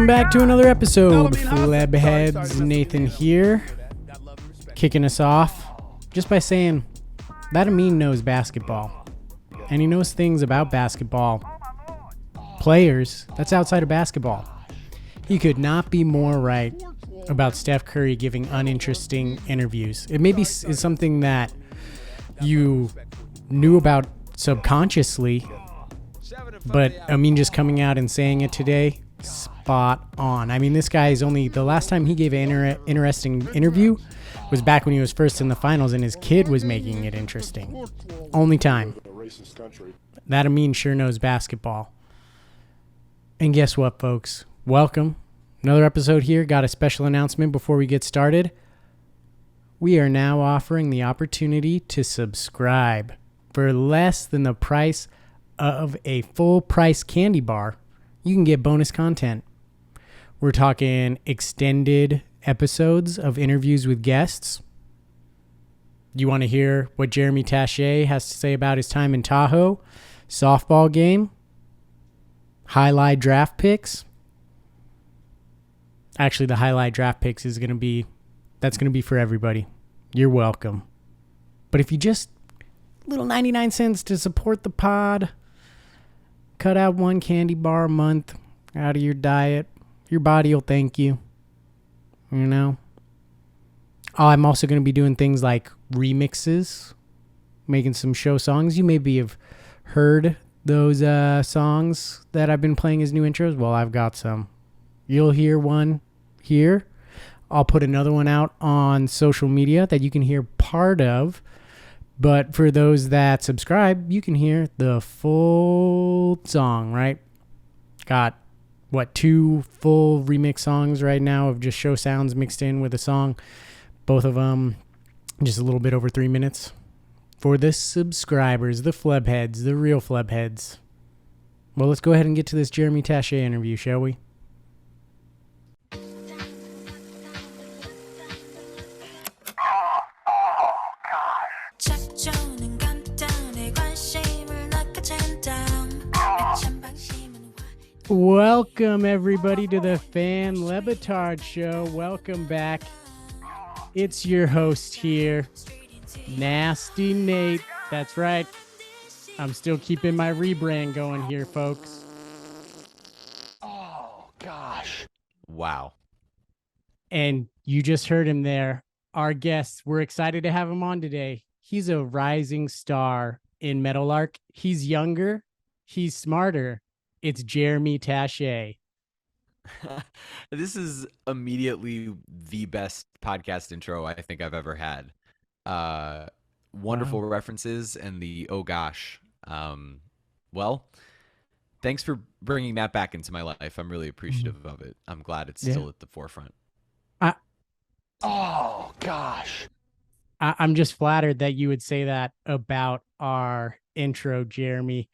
Welcome back to another episode. Flebheads, Nathan here, kicking us off just by saying that Amin knows basketball, and he knows things about basketball players that's outside of basketball. He could not be more right about Steph Curry giving uninteresting interviews. It maybe is something that you knew about subconsciously, but Amin just coming out and saying it today, spot on. I mean, this guy is only, the last time he gave an interesting interview was back when he was first in the finals and his kid was making it interesting. Only time. That Amin sure knows basketball. And guess what, folks? Welcome. Another episode here. Got a special announcement before we get started. We are now offering the opportunity to subscribe for less than the price of a full price candy bar. You can get bonus content. We're talking extended episodes of interviews with guests. You want to hear what Jeremy Tache has to say about his time in Tahoe, softball game, highlight draft picks. Actually, the highlight draft picks is going to be for everybody. You're welcome. But if you just little 99 cents to support the pod, cut out one candy bar a month out of your diet, your body will thank you. You know? Oh, I'm also going to be doing things like remixes, making some show songs. You maybe have heard those songs that I've been playing as new intros. Well, I've got some. You'll hear one here. I'll put another one out on social media that you can hear part of. But for those that subscribe, you can hear the full song, right? Got, 2 full remix songs right now of just show sounds mixed in with a song. Both of them just a little bit over 3 minutes. For the subscribers, the flebheads, the real flebheads. Well, let's go ahead and get to this Jeremy Tache interview, shall we? Welcome, everybody, to the Fan Lebitard Show. Welcome back. It's your host here, Nasty Nate. That's right. I'm still keeping my rebrand going here, folks. Oh, gosh. Wow. And you just heard him there. Our guest, we're excited to have him on today. He's a rising star in Meadowlark. He's younger. He's smarter. It's Jeremy Tache. This is immediately the best podcast intro I think I've ever had. Wonderful references and the oh gosh. Well, thanks for bringing that back into my life. I'm really appreciative of it. I'm glad it's still at the forefront. Oh, gosh. I'm just flattered that you would say that about our intro, Jeremy.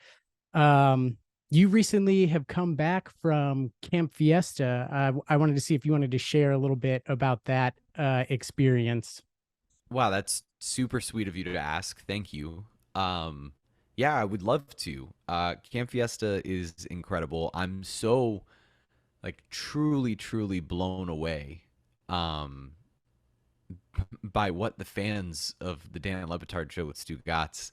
You recently have come back from Camp Fiesta. I wanted to see if you wanted to share a little bit about that experience. Wow, that's super sweet of you to ask. Thank you. Yeah, I would love to. Camp Fiesta is incredible. I'm so truly, truly blown away by what the fans of the Dan Lebitard Show with Stu Gatz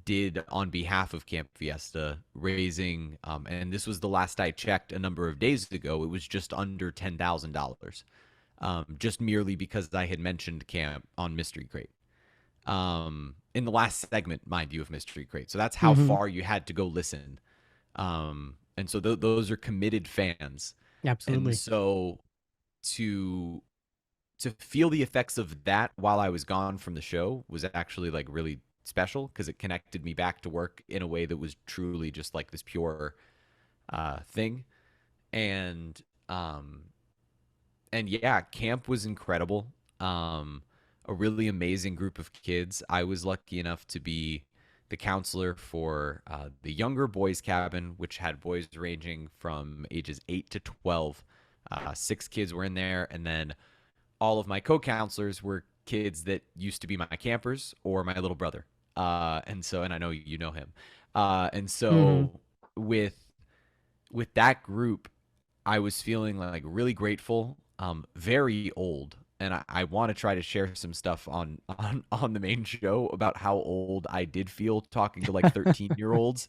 did on behalf of Camp Fiesta, raising, and this was the last I checked a number of days ago, it was just under $10,000, just merely because I had mentioned camp on Mystery Crate, in the last segment, mind you, of Mystery Crate. So that's how far you had to go listen. And so those are committed fans. Absolutely. And so to feel the effects of that while I was gone from the show was actually really special, because it connected me back to work in a way that was truly just this pure thing. And yeah, camp was incredible. A really amazing group of kids. I was lucky enough to be the counselor for the younger boys cabin, which had boys ranging from ages 8 to 12. 6 kids were in there, and then all of my co-counselors were kids that used to be my campers or my little brother. And I know you know him. And so with that group, I was feeling like really grateful, very old, and I want to try to share some stuff on the main show about how old I did feel talking to like 13-year-olds,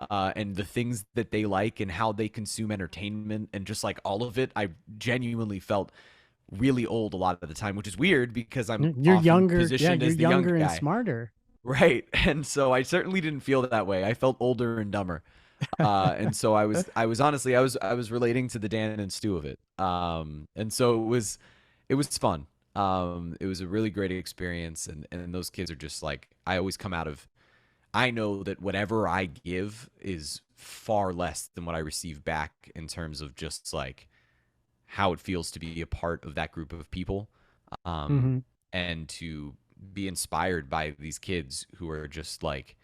and the things that they like and how they consume entertainment and just like all of it. I genuinely felt really old a lot of the time, which is weird because I'm You're often younger. Yeah, positioned you're as the young younger and guy. smarter. Right. And so I certainly didn't feel that way. I felt older and dumber. And so I was honestly I was relating to the Dan and Stu of it. And so it was fun. It was a really great experience, and those kids are just like, I always come out of, I know that whatever I give is far less than what I receive back in terms of just like how it feels to be a part of that group of people, um, Hmm. and to be inspired by these kids who are just like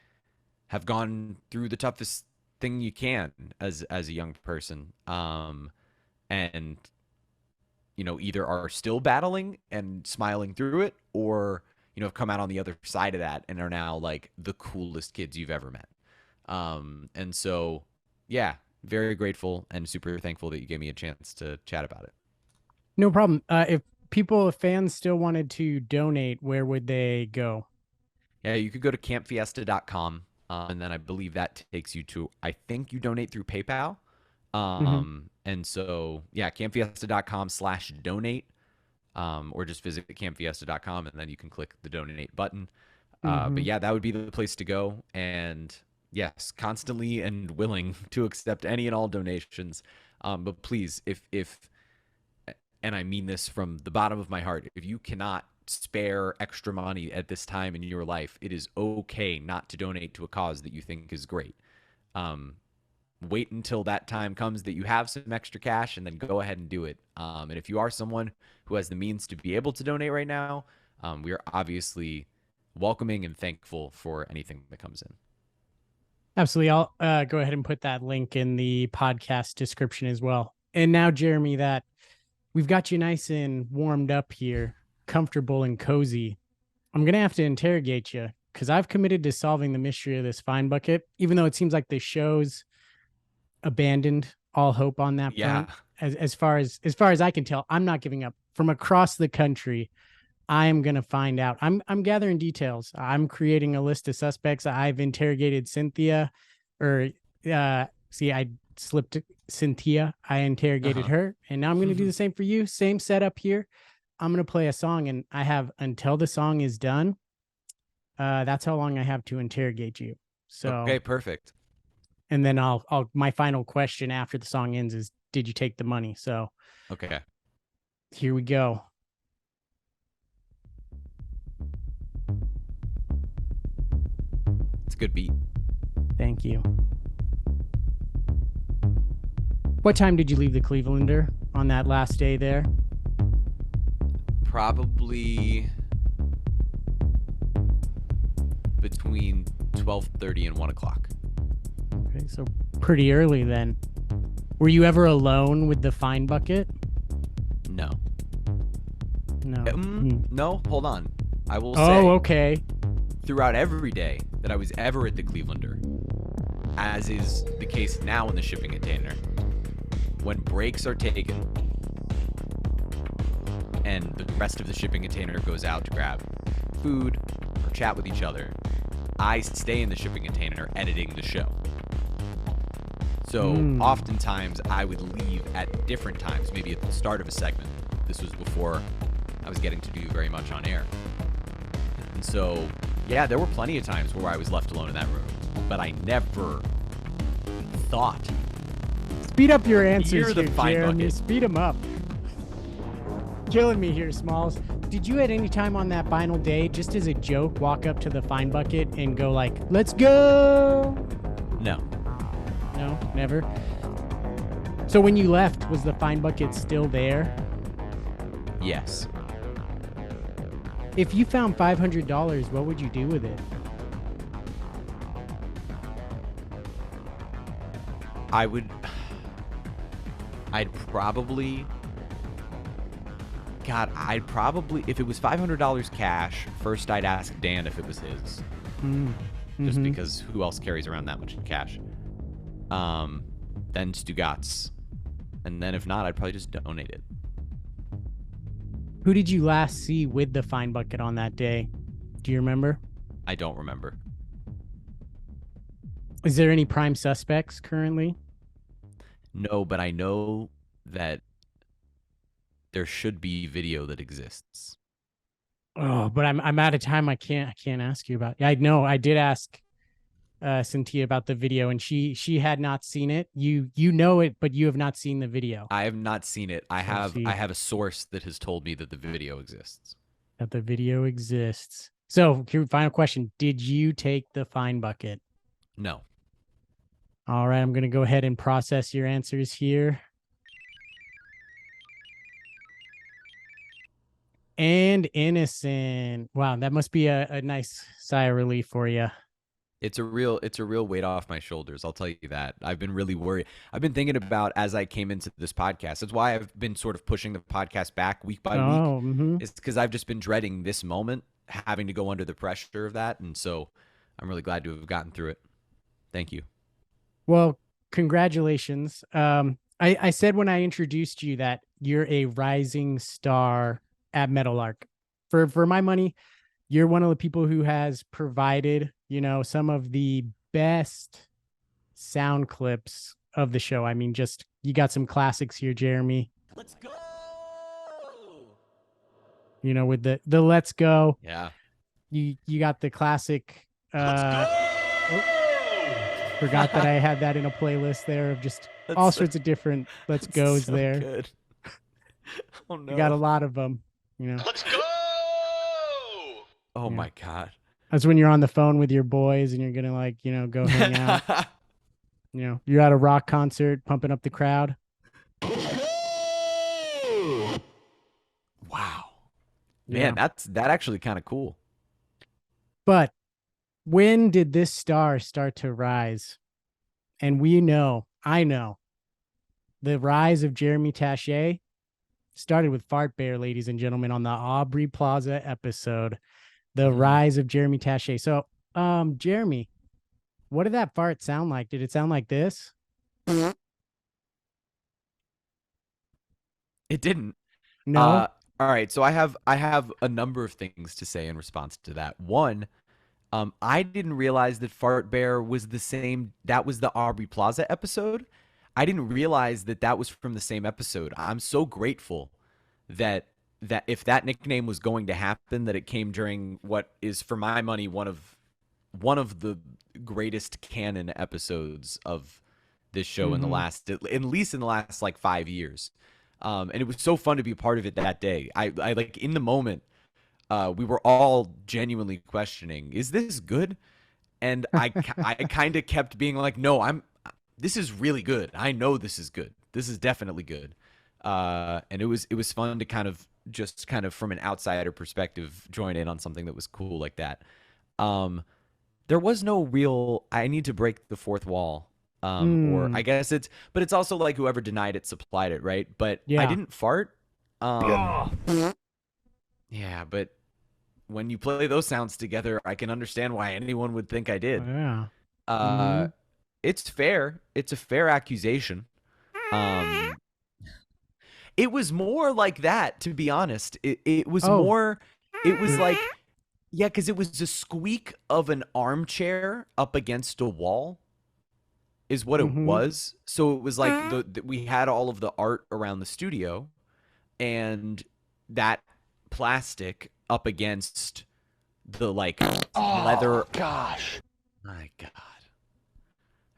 have gone through the toughest thing you can as a young person, and either are still battling and smiling through it, or have come out on the other side of that and are now like the coolest kids you've ever met. And so, yeah, very grateful and super thankful that you gave me a chance to chat about it. No problem. If fans still wanted to donate, where would they go? Yeah, you could go to campfiesta.com, and then I believe that takes you to, I think you donate through PayPal. Hmm. And so, yeah, campfiesta.com/donate, or just visit campfiesta.com and then you can click the donate button. But Hmm. yeah, that would be the place to go. And yes, constantly and willing to accept any and all donations. But please, if and I mean this from the bottom of my heart, if you cannot spare extra money at this time in your life, it is okay not to donate to a cause that you think is great. Um, Wait until that time comes that you have some extra cash and then go ahead and do it. And if you are someone who has the means to be able to donate right now, we are obviously welcoming and thankful for anything that comes in. Absolutely. I'll go ahead and put that link in the podcast description as well. And now, Jeremy, that we've got you nice and warmed up here, comfortable and cozy, I'm going to have to interrogate you because I've committed to solving the mystery of this fine bucket, even though it seems like the show's abandoned all hope on that Yeah. front. As far as I can tell, I'm not giving up. From across the country, I am gonna find out. I'm gathering details. I'm creating a list of suspects. I've interrogated Cynthia, or see, I slipped Cynthia. I interrogated Uh her, and now I'm gonna do huh. the same for you. Same setup here. I'm gonna play a song, and I have until the song is done. That's how long I have to interrogate you. So, Okay, perfect. and then my final question after the song ends is, did you take the money? So Okay. here we go. It's a good beat. Thank you. What time did you leave the Clevelander on that last day there? Probably between 12:30 and 1 o'clock. Okay, so pretty early then. Were you ever alone with the fine bucket? No. No. Hmm. No, hold on. I will Oh, say, okay. throughout every day that I was ever at the Clevelander, as is the case now in the shipping container, when breaks are taken and the rest of the shipping container goes out to grab food or chat with each other, I stay in the shipping container editing the show. So oftentimes I would leave at different times, maybe at the start of a segment. This was before I was getting to do very much on air. And so, yeah, there were plenty of times where I was left alone in that room, but I never thought. Speed up your answers You're the here, fine Jeremy. bucket. Speed them up. Killing me here, Smalls. Did you at any time on that final day, just as a joke, walk up to the fine bucket and go like, "Let's go"? No. No, never. So when you left, was the fine bucket still there? Yes. If you found $500, what would you do with it? I'd probably, God, if it was $500 cash, first I'd ask Dan if it was his, just because who else carries around that much cash? Then Stugatz, And then if not, I'd probably just donate it. Who did you last see with the fine bucket on that day? Do you remember? I don't remember. Is there any prime suspects currently? No, but I know that there should be video that exists. Oh, but I'm out of time. I can't ask you about. Yeah, I know. I did ask Cynthia about the video, and she had not seen it. You know it, but you have not seen the video. I have not seen it. I So have see I have a source that has told me that the video exists. that the video exists. So, final question: did you take the fine bucket? No. All right, I'm gonna go ahead and process your answers here. And innocent. Wow, that must be a nice sigh of relief for you. It's a real weight off my shoulders. I'll tell you that. I've been really worried. I've been thinking about as I came into this podcast. That's why I've been sort of pushing the podcast back week by week. Oh, mm-hmm. It's because I've just been dreading this moment, having to go under the pressure of that, and so I'm really glad to have gotten through it. Thank you. Well, congratulations. I said when I introduced you that you're a rising star at Meadowlark. For my money, you're one of the people who has provided, some of the best sound clips of the show. I mean, just you got some classics here, Jeremy. Let's go. With the Let's Go. Yeah. You got the classic Let's go. Forgot that I had that in a playlist there of just That's all so- sorts of different Let's That's Goes so there. Good. Oh no. You got a lot of them, Let's go. Oh Yeah. my god. That's when you're on the phone with your boys and you're going to go hang out. You're at a rock concert, pumping up the crowd. Wow. Yeah. Man, that actually kind of cool. But when did this star start to rise? And I know, the rise of Jeremy Tache started with Fart Bear, ladies and gentlemen, on the Aubrey Plaza episode, the rise of Jeremy Tache. So, Jeremy, what did that fart sound like? Did it sound like this? It didn't. No. All right, so I have a number of things to say in response to that. One, I didn't realize that Fart Bear was the same. That was the Aubrey Plaza episode. I didn't realize that was from the same episode. I'm so grateful that if that nickname was going to happen, that it came during what is, for my money, one of the greatest canon episodes of this show in the last, at least in the last like 5 years. And it was so fun to be a part of it that day. I like, in the moment, we were all genuinely questioning, is this good? And I kind of kept being like, no, this is really good. I know this is good. This is definitely good. And it was fun to kind of from an outsider perspective join in on something that was cool like that. There was no real, I need to break the fourth wall. Or I guess but it's also like whoever denied it supplied it, right? But Yeah. I didn't fart. Yeah, but when you play those sounds together, I can understand why anyone would think I did. Yeah. It's fair. It's a fair accusation. It was more like that, to be honest. It was more, it was like, yeah, because it was a squeak of an armchair up against a wall is what it was. So it was like we had all of the art around the studio and that plastic up against the like leather. Gosh. My God.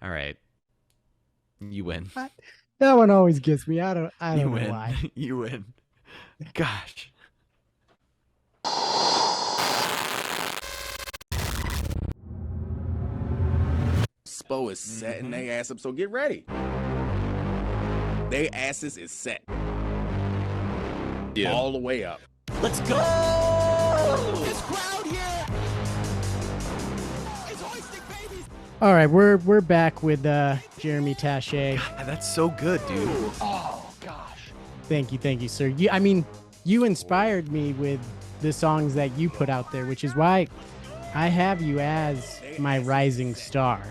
All right. You win. That one always gets me. I don't You know win. why. You win. Gosh. Spo is setting their ass up, so get ready. They asses is set. Yeah. All the way up. Let's go. This crowd here. It's hoisting babies. All right, we're back with Jeremy Tache. That's so good, dude. Oh gosh. Thank you, sir. You inspired me with the songs that you put out there, which is why I have you as my rising star.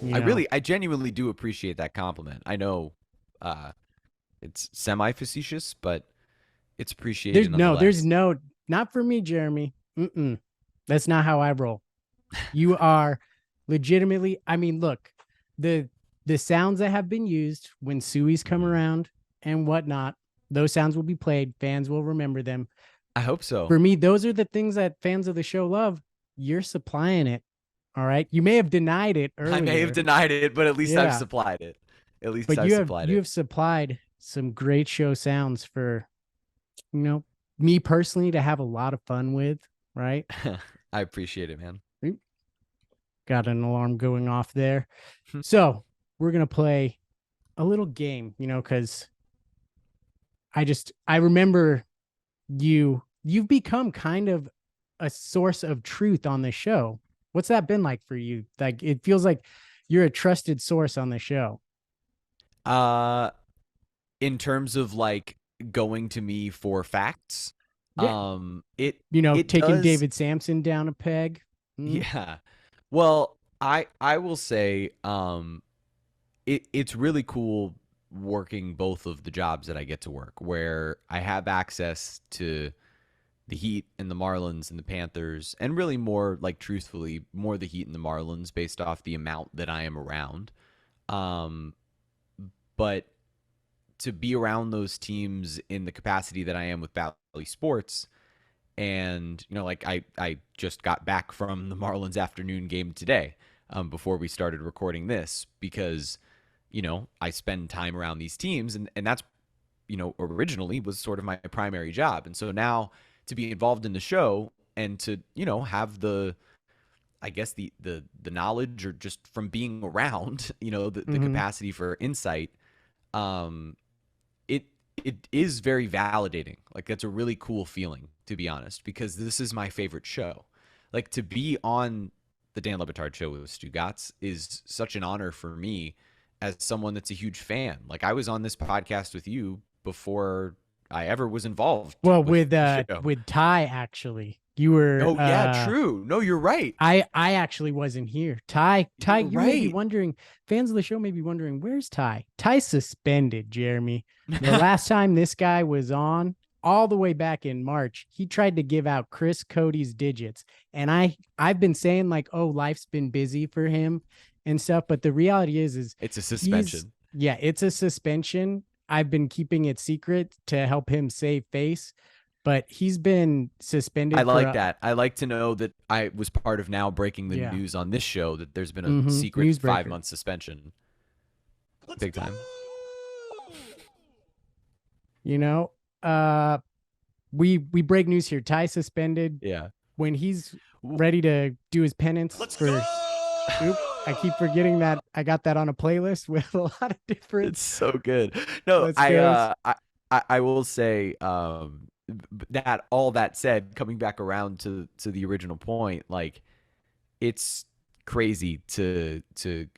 You know? I genuinely do appreciate that compliment. I know It's semi-facetious, but it's appreciated There's nonetheless. not for me, Jeremy. That's not how I roll. You are legitimately, I mean, look, the sounds that have been used when Sui's come around and whatnot, those sounds will be played. Fans will remember them. I hope so. For me, those are the things that fans of the show love. You're supplying it. All right. You may have denied it earlier. I may have denied it, but at least Yeah. I've supplied it. At least But I've supplied you it. have supplied some great show sounds for, me personally to have a lot of fun with, right? I appreciate it, man. Got an alarm going off there. So we're going to play a little game, because I remember you've become kind of a source of truth on the show. What's that been like for you? Like, it feels like you're a trusted source on the show. In terms of like going to me for facts, Yeah. it Taking does, David Sampson down a peg. Yeah. Well, I will say, it's really cool working both of the jobs that I get to work, where I have access to the Heat and the Marlins and the Panthers, and really more, like, truthfully, more the Heat and the Marlins based off the amount that I am around. But to be around those teams in the capacity that I am with Valley Sports, and like I just got back from the Marlins afternoon game today, before we started recording this, because I spend time around these teams, and that's originally was sort of my primary job. And so now to be involved in the show and to have the, I guess, the knowledge, or just from being around the capacity for insight, it is very validating. Like, that's a really cool feeling, to be honest, because this is my favorite show. Like, to be on the Dan Le Batard Show with Stu Gatz is such an honor for me as someone that's a huge fan. Like, I was on this podcast with you before I ever was involved. Well, with Ty, actually. You were. Oh yeah, true. No, you're right. I actually wasn't here. Ty, you may be right. wondering. Fans of the show may be wondering, where's Ty? Ty's suspended, Jeremy. The last time this guy was on, all the way back in March, he tried to give out Chris Cody's digits, and I've been saying, like, oh, life's been busy for him and stuff. But the reality is it's a suspension. Yeah, it's a suspension. I've been keeping it secret to help him save face. But he's been suspended. I like that. I like to know that I was part of now breaking the news on this show that there's been a secret Newsbreaker. 5-month suspension. Big time. We break news here. Ty suspended. Yeah. When he's ready to do his penance I keep forgetting that I got that on a playlist with a lot of different. It's so good. No, I will say, that all that said, coming back around to the original point, like, it's crazy to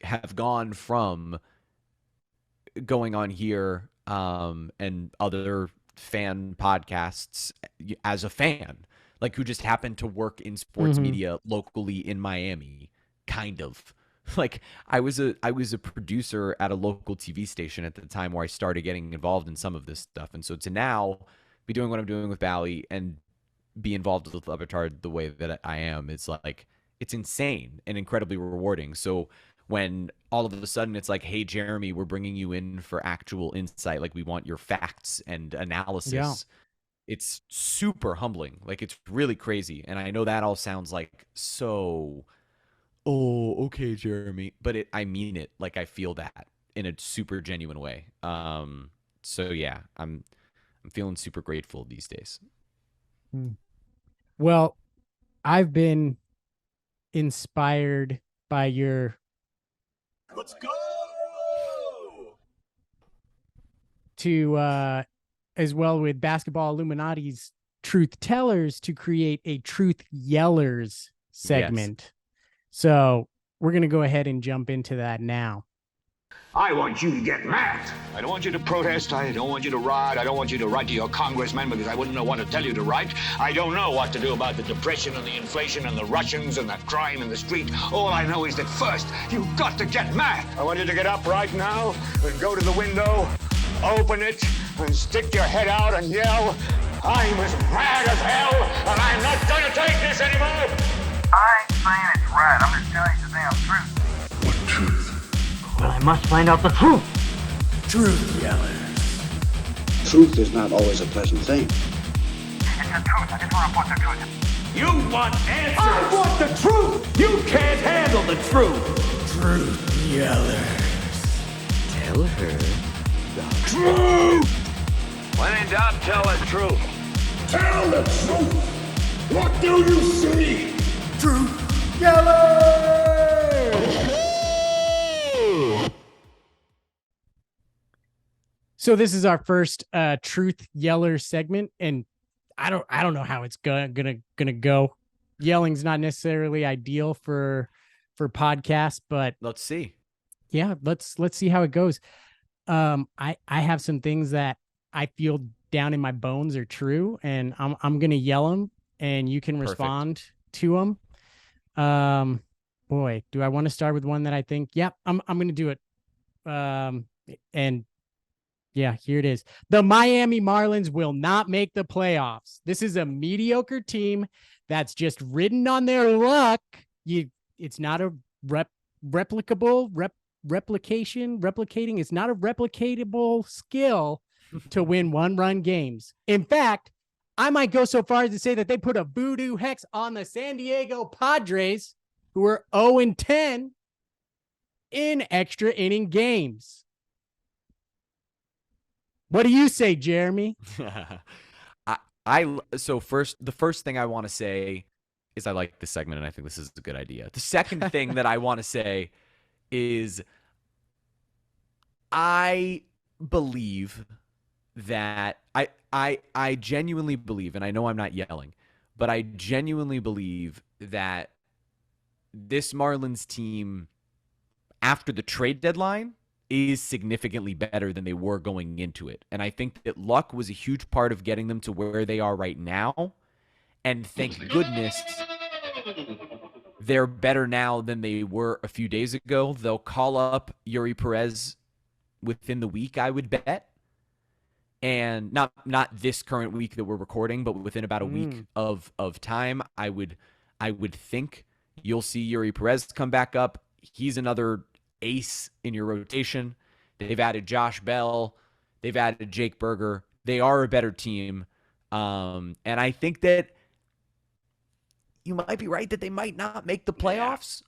have gone from going on here and other fan podcasts as a fan, like, who just happened to work in sports media locally in Miami, kind of. Like, I was a producer at a local TV station at the time where I started getting involved in some of this stuff. And so to now be doing what I'm doing with Bally and be involved with Le Batard the way that I am, it's like, it's insane and incredibly rewarding. So when all of a sudden it's like, hey, Jeremy, we're bringing you in for actual insight, like, we want your facts and analysis, it's super humbling. Like, it's really crazy. And I know that all sounds like so, oh, okay, Jeremy, but I mean it. Like, I feel that in a super genuine way. So yeah, I'm feeling super grateful these days. Well, I've been inspired by your Let's go to as well with Basketball Illuminati's Truth Tellers to create a Truth Yellers segment. Yes. So we're going to go ahead and jump into that now. I want you to get mad. I don't want you to protest. I don't want you to riot. I don't want you to write to your congressman because I wouldn't know what to tell you to write. I don't know what to do about the depression and the inflation and the Russians and the crime in the street. All I know is that first, you've got to get mad. I want you to get up right now and go to the window open it and stick your head out and yell, I'm as mad as hell, and I'm not gonna take this anymore! I ain't saying it's right. I'm just telling you the damn truth. What truth? Well, I must find out the truth. Truth, Yeller. Truth is not always a pleasant thing. It's the truth. I just want to put the truth. You want answers! I want the truth! You can't handle the truth! Truth, Yeller. Tell her. Truth! When in doubt, tell the truth. Tell the truth! What do you see? Truth, Yeller! So this is our first Truth Yeller segment, and I don't know how it's gonna go. Yelling's not necessarily ideal for podcasts, but Let's see. yeah, let's see how it goes. I have some things that I feel down in my bones are true, and I'm gonna yell them, and you can Perfect. respond to them. Boy, do I want to start with one that I think? Yep, I'm gonna do it. And yeah, here it is. The Miami Marlins will not make the playoffs. This is a mediocre team that's just ridden on their luck. It's not a replicating. It's not a replicatable skill to win one-run games. In fact, I might go so far as to say that they put a voodoo hex on the San Diego Padres, who are 0-10 in extra inning games. What do you say, Jeremy? So the first thing I want to say is I like this segment and I think this is a good idea. The second thing that I want to say is I believe that I genuinely believe, and I know I'm not yelling, but I genuinely believe that this Marlins team after the trade deadline is significantly better than they were going into it. And I think that luck was a huge part of getting them to where they are right now. And thank goodness they're better now than they were a few days ago. They'll call up Yuri Perez within the week, I would bet. And not this current week that we're recording, but within about a week of time, I would think you'll see Yuri Perez come back up. He's another ace in your rotation. They've added Josh Bell. They've added Jake Berger. They are a better team. And I think you might be right that they might not make the playoffs.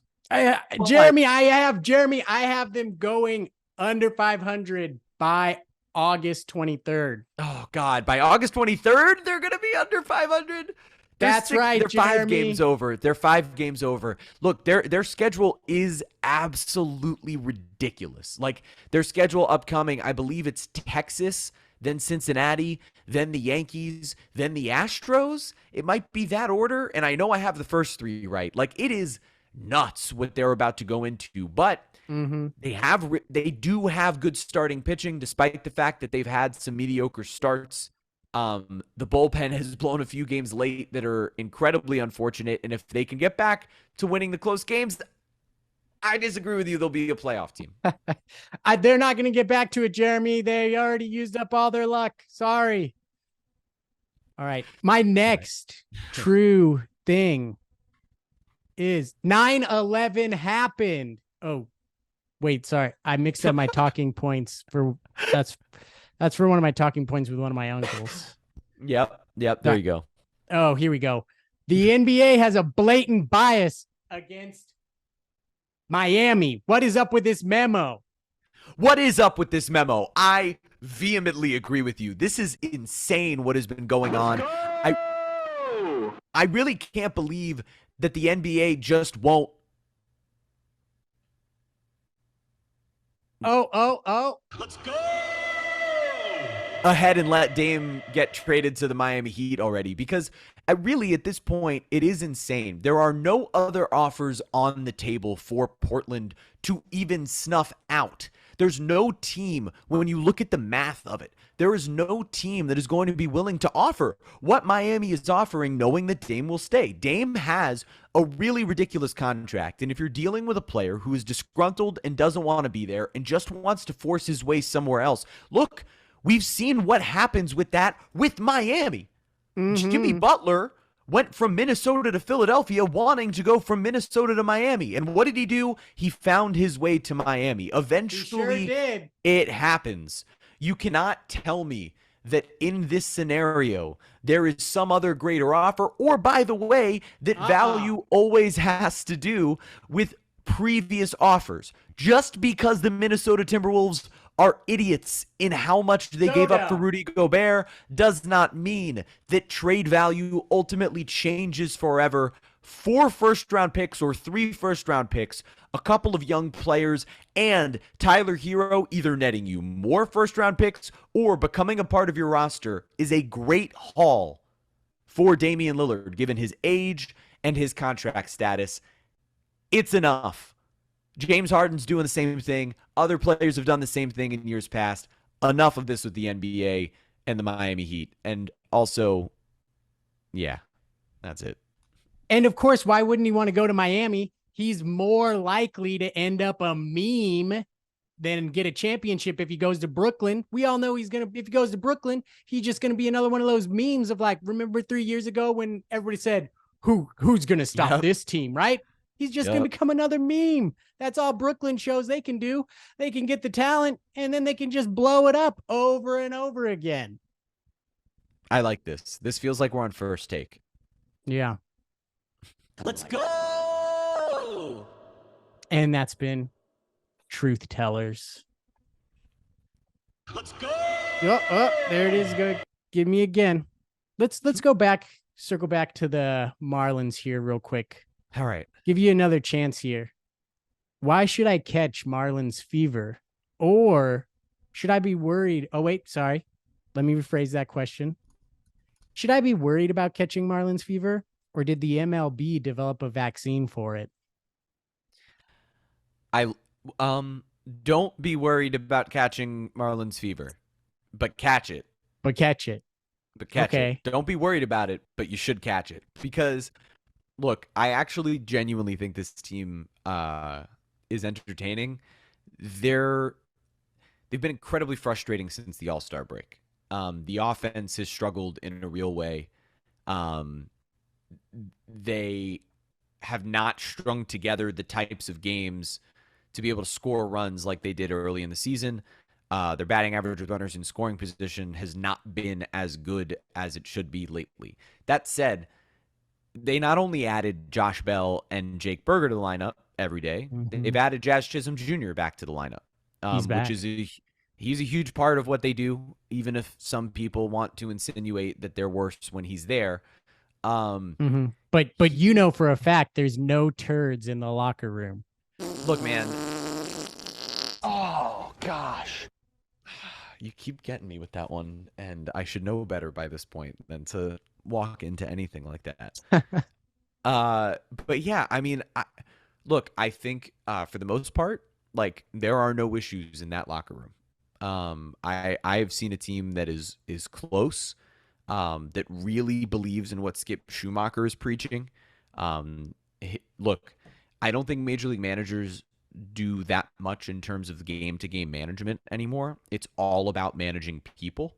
Jeremy, I have them going under 500 by August 23rd. Oh, God. By August 23rd, they're going to be under 500? That's right, They're Jeremy. 5 games over. They're 5 games over. Look, their schedule is absolutely ridiculous. Like, their schedule upcoming, I believe it's Texas, then Cincinnati, then the Yankees, then the Astros. It might be that order, and I know I have the first 3 right. Like, it is nuts what they're about to go into, but they do have good starting pitching, despite the fact that they've had some mediocre starts. The bullpen has blown a few games late that are incredibly unfortunate, and if they can get back to winning the close games, I disagree with you. They'll be a playoff team. They're not going to get back to it, Jeremy. They already used up all their luck. Sorry. All right. My next true thing is 9/11 happened. Oh, wait, sorry. I mixed up my talking points that's for one of my talking points with one of my uncles. Yep. There you go. Oh, here we go. The NBA has a blatant bias against Miami. What is up with this memo? What is up with this memo? I vehemently agree with you. This is insane what has been going on. I really can't believe that the NBA just won't. Oh. Let's go! Ahead and let Dame get traded to the Miami Heat already, because really at this point it is insane. There are no other offers on the table for Portland to even snuff out. There's no team, when you look at the math of it, there is no team that is going to be willing to offer what Miami is offering, knowing that Dame will stay. Dame has a really ridiculous contract, and if you're dealing with a player who is disgruntled and doesn't want to be there and just wants to force his way somewhere else, look, We've seen what happens with that with Miami. Jimmy Mm-hmm. Butler went from Minnesota to Philadelphia wanting to go from Minnesota to Miami. And what did he do? He found his way to Miami. Eventually, did. it happens. You cannot tell me that in this scenario, there is some other greater offer, or by the way, that value always has to do with previous offers. Just because the Minnesota Timberwolves are idiots in how much they gave up for Rudy Gobert does not mean that trade value ultimately changes forever. 4 first-round picks or 3 first-round picks, a couple of young players, and Tyler Hero either netting you more first-round picks or becoming a part of your roster is a great haul for Damian Lillard, given his age and his contract status. It's enough. James Harden's doing the same thing. Other players have done the same thing in years past. Enough of this with the NBA and the Miami Heat. And also, yeah, that's it. And of course, why wouldn't he want to go to Miami? He's more likely to end up a meme than get a championship if he goes to Brooklyn. We all know if he goes to Brooklyn, he's just going to be another one of those memes of like, remember 3 years ago when everybody said, who's going to stop this team, right? He's just going to become another meme. That's all Brooklyn shows they can do. They can get the talent, and then they can just blow it up over and over again. I like this. This feels like we're on First Take. Yeah. Let's go! And that's been Truth Tellers. Let's go! Oh, there it is. Go give me again. Let's go back, circle back to the Marlins here real quick. All right. Give you another chance here. Why should I catch Marlins fever? Or should I be worried? Oh, wait, sorry. Let me rephrase that question. Should I be worried about catching Marlins fever? Or did the MLB develop a vaccine for it? Don't be worried about catching Marlins fever, but catch it. But catch it. But catch it. Don't be worried about it, but you should catch it. Because, look, I actually genuinely think this team is entertaining. They've been incredibly frustrating since the All-Star break. The offense has struggled in a real way. They have not strung together the types of games to be able to score runs like they did early in the season. Their batting average with runners in scoring position has not been as good as it should be lately. That said, they not only added Josh Bell and Jake Berger to the lineup every day, they've added Jazz Chisholm Jr. back to the lineup, He's back. which is he's a huge part of what they do, even if some people want to insinuate that they're worse when he's there. But you know for a fact there's no turds in the locker room. Look, man. Oh, gosh. You keep getting me with that one, and I should know better by this point than to walk into anything like that. But yeah, I mean, I think for the most part, like, there are no issues in that locker room. I've seen a team that is close, that really believes in what Skip Schumacher is preaching. Look, I don't think Major League managers do that much in terms of game-to-game management anymore. It's all about managing people.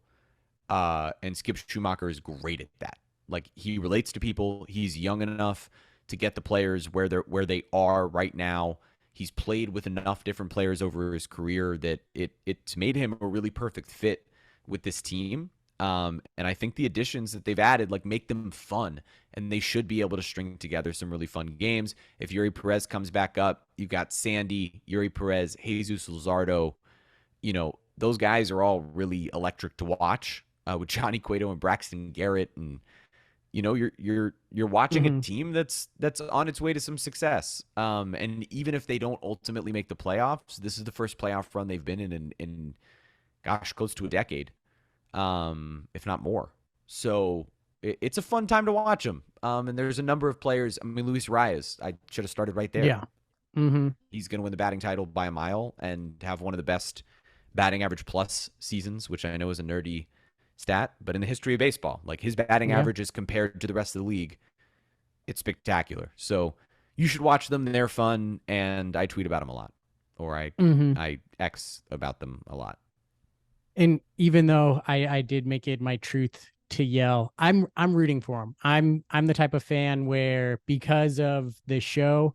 And Skip Schumacher is great at that. Like, he relates to people. He's young enough to get the players where they are right now. He's played with enough different players over his career that it's made him a really perfect fit with this team. And I think the additions that they've added, like, make them fun, and they should be able to string together some really fun games. If Yuri Perez comes back up, you've got Sandy, Yuri Perez, Jesus Luzardo. You know, those guys are all really electric to watch, with Johnny Cueto and Braxton Garrett. And, you know, you're watching a team that's on its way to some success. And even if they don't ultimately make the playoffs, this is the first playoff run they've been in gosh, close to a decade. If not more. So it's a fun time to watch them. And there's a number of players. I mean, Luis Reyes, I should have started right there. Yeah. He's going to win the batting title by a mile and have one of the best batting average plus seasons, which I know is a nerdy stat, but in the history of baseball, like, his batting averages compared to the rest of the league, it's spectacular. So you should watch them. They're fun. And I tweet about them a lot, or I X about them a lot. And even though I did make it my truth to yell, I'm rooting for him. I'm the type of fan where because of the show,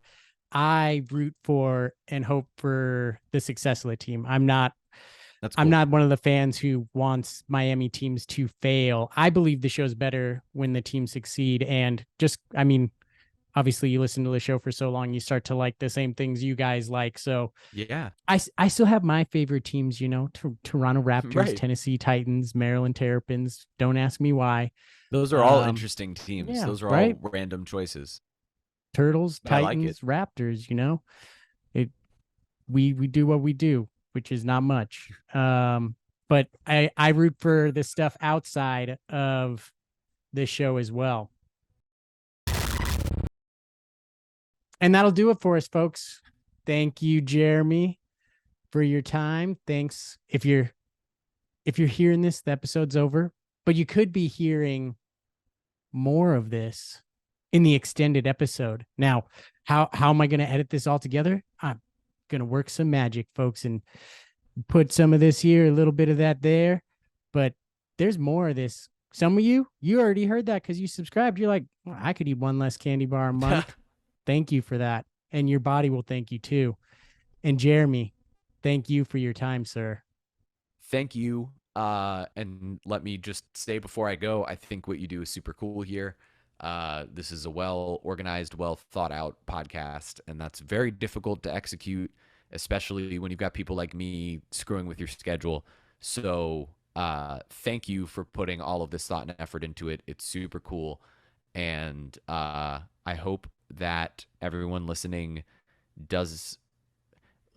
I root for and hope for the success of the team. That's I'm cool. not one of the fans who wants Miami teams to fail. I believe the show's better when the teams succeed. And just, I mean, obviously you listen to the show for so long, you start to like the same things you guys like. So Yeah. I still have my favorite teams, Toronto Raptors, Right. Tennessee Titans, Maryland Terrapins. Don't ask me why. Those are all interesting teams. Yeah, Those are right. all random choices. Turtles, But I like it. Titans, Raptors, it we do what we do, which is not much. But I root for the stuff outside of this show as well. And that'll do it for us, folks. Thank you, Jeremy, for your time. Thanks. If you're hearing this, the episode's over, but you could be hearing more of this in the extended episode. Now, how am I going to edit this all together? I'm going to work some magic, folks, and put some of this here, a little bit of that there, but there's more of this. Some of you already heard that because you subscribed. You're like, well, I could eat one less candy bar a month. Thank you for that. And your body will thank you too. And Jeremy, thank you for your time, sir. Thank you. And let me just say before I go, I think what you do is super cool here. This is a well organized, well thought out podcast, and that's very difficult to execute, especially when you've got people like me screwing with your schedule. So thank you for putting all of this thought and effort into it. It's super cool. And I hope that everyone listening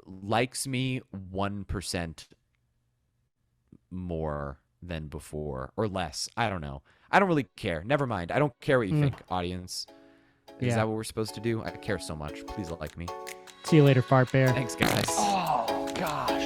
likes me 1% more than before or less. I don't know. I don't really care. Never mind. I don't care what you think, audience. Is that what we're supposed to do? I care so much. Please like me. See you later, Fart Bear. Thanks, guys. Oh, God.